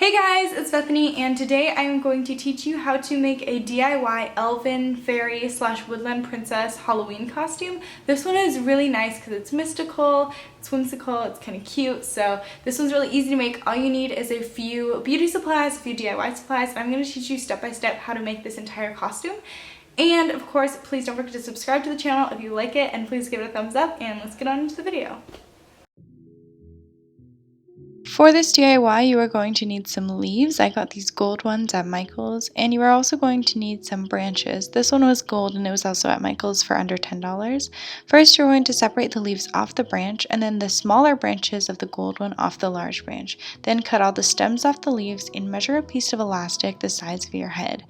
Hey guys, it's Bethany, and today I am going to teach you how to make a DIY elven fairy / woodland princess Halloween costume. This one is really nice because it's mystical, it's whimsical, it's kind of cute, so this one's really easy to make. All you need is a few beauty supplies, a few DIY supplies, and I'm going to teach you step by step how to make this entire costume. And of course, please don't forget to subscribe to the channel if you like it, and please give it a thumbs up, and let's get on into the video. For this DIY, you are going to need some leaves. I got these gold ones at Michael's, and you are also going to need some branches. This one was gold and it was also at Michael's for under $10. First, you're going to separate the leaves off the branch and then the smaller branches of the gold one off the large branch. Then cut all the stems off the leaves and measure a piece of elastic the size of your head.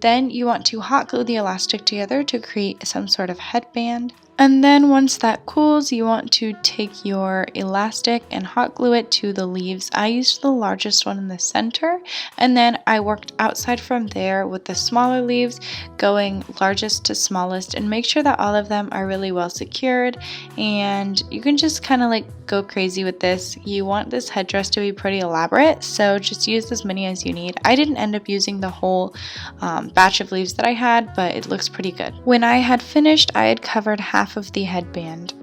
Then you want to hot glue the elastic together to create some sort of headband. And then once that cools, you want to take your elastic and hot glue it to the leaves. I used the largest one in the center, and then I worked outside from there with the smaller leaves, going largest to smallest, and make sure that all of them are really well secured. And you can just kind of like go crazy with this. You want this headdress to be pretty elaborate, so just use as many as you need. I didn't end up using the whole batch of leaves that I had, but it looks pretty good. When I had finished, I had covered half of the headband.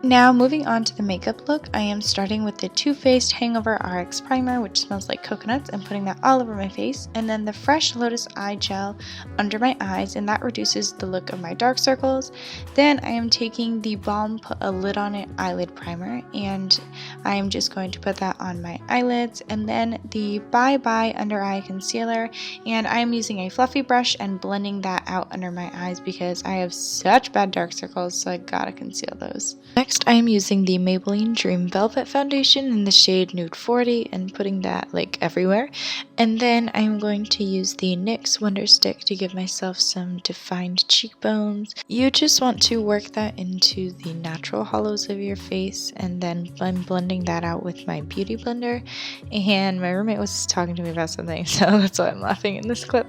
Now moving on to the makeup look, I am starting with the Too Faced Hangover RX Primer, which smells like coconuts, and putting that all over my face, and then the Fresh Lotus Eye Gel under my eyes, and that reduces the look of my dark circles. Then I am taking the Balm Put a Lid on It Eyelid Primer, and I am just going to put that on my eyelids, and then the Bye Bye Under Eye Concealer, and I am using a fluffy brush and blending that out under my eyes because I have such bad dark circles, so I gotta conceal those. Next, I am using the Maybelline Dream Velvet Foundation in the shade Nude 40 and putting that like everywhere. And then I am going to use the NYX Wonder Stick to give myself some defined cheekbones. You just want to work that into the natural hollows of your face, and then I'm blending that out with my beauty blender. And my roommate was talking to me about something, so that's why I'm laughing in this clip.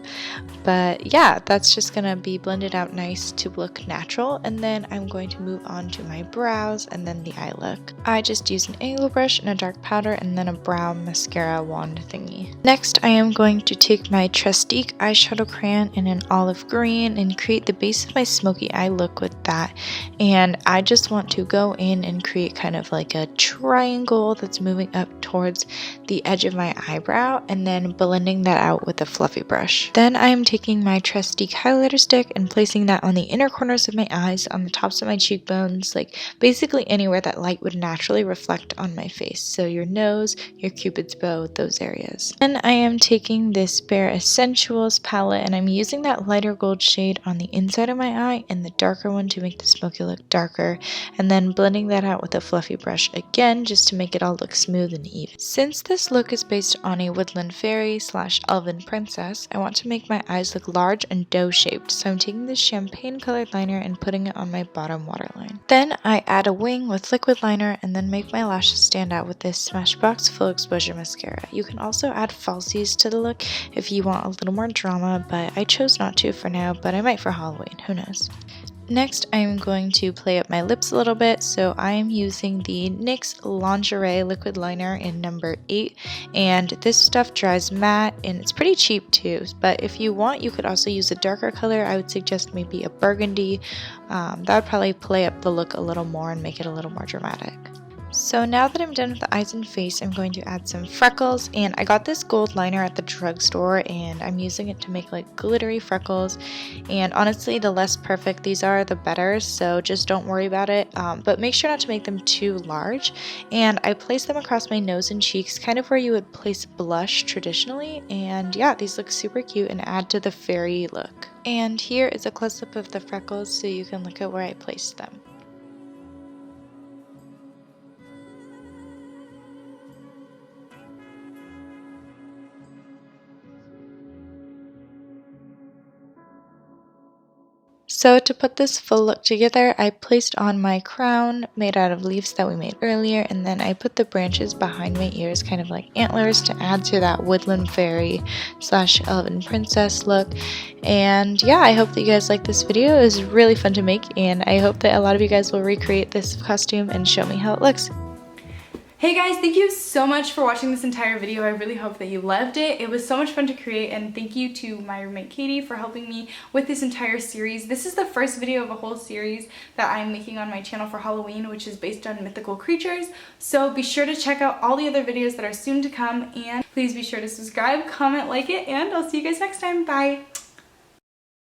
But yeah, that's just gonna be blended out nice to look natural. And then I'm going to move on to my brows and then the eye look. I just use an angle brush and a dark powder and then a brown mascara wand thingy. Next, I am going to take my Trustique eyeshadow crayon in an olive green and create the base of my smoky eye look with that. And I just want to go in and create kind of like a triangle that's moving up towards the edge of my eyebrow, and then blending that out with a fluffy brush. Then I am taking my Trustique highlighter stick and placing that on the inner corners of my eyes, on the tops of my cheekbones, like basically anywhere that light would naturally reflect on my face. So your nose, your cupid's bow, those areas. Then I am taking this Bare Essentials palette and I'm using that lighter gold shade on the inside of my eye and the darker one to make the smoky look darker, and then blending that out with a fluffy brush again just to make it all look smooth and even. Since this look is based on a woodland fairy / elven princess, I want to make my eyes look large and doe shaped, so I'm taking this champagne colored liner and putting it on my bottom waterline. Then I add a wing with liquid liner and then make my lashes stand out with this Smashbox Full Exposure Mascara. You can also add falsies to the look if you want a little more drama, but I chose not to for now, but I might for Halloween, who knows. Next, I'm going to play up my lips a little bit, so I am using the NYX Lingerie Liquid Liner in number 8, and this stuff dries matte, and it's pretty cheap too, but if you want, you could also use a darker color. I would suggest maybe a burgundy. That would probably play up the look a little more and make it a little more dramatic. So now that I'm done with the eyes and face, I'm going to add some freckles, and I got this gold liner at the drugstore and I'm using it to make like glittery freckles, and honestly the less perfect these are the better, so just don't worry about it, but make sure not to make them too large. And I place them across my nose and cheeks, kind of where you would place blush traditionally, and yeah, these look super cute and add to the fairy look. And here is a close-up of the freckles so you can look at where I placed them. So to put this full look together, I placed on my crown made out of leaves that we made earlier, and then I put the branches behind my ears, kind of like antlers, to add to that woodland fairy / elven princess look. And yeah, I hope that you guys like this video. It was really fun to make, and I hope that a lot of you guys will recreate this costume and show me how it looks. Hey guys, thank you so much for watching this entire video. I really hope that you loved it. It was so much fun to create, and thank you to my roommate Katie for helping me with this entire series. This is the first video of a whole series that I'm making on my channel for Halloween, which is based on mythical creatures. So be sure to check out all the other videos that are soon to come, and please be sure to subscribe, comment, like it, and I'll see you guys next time. Bye!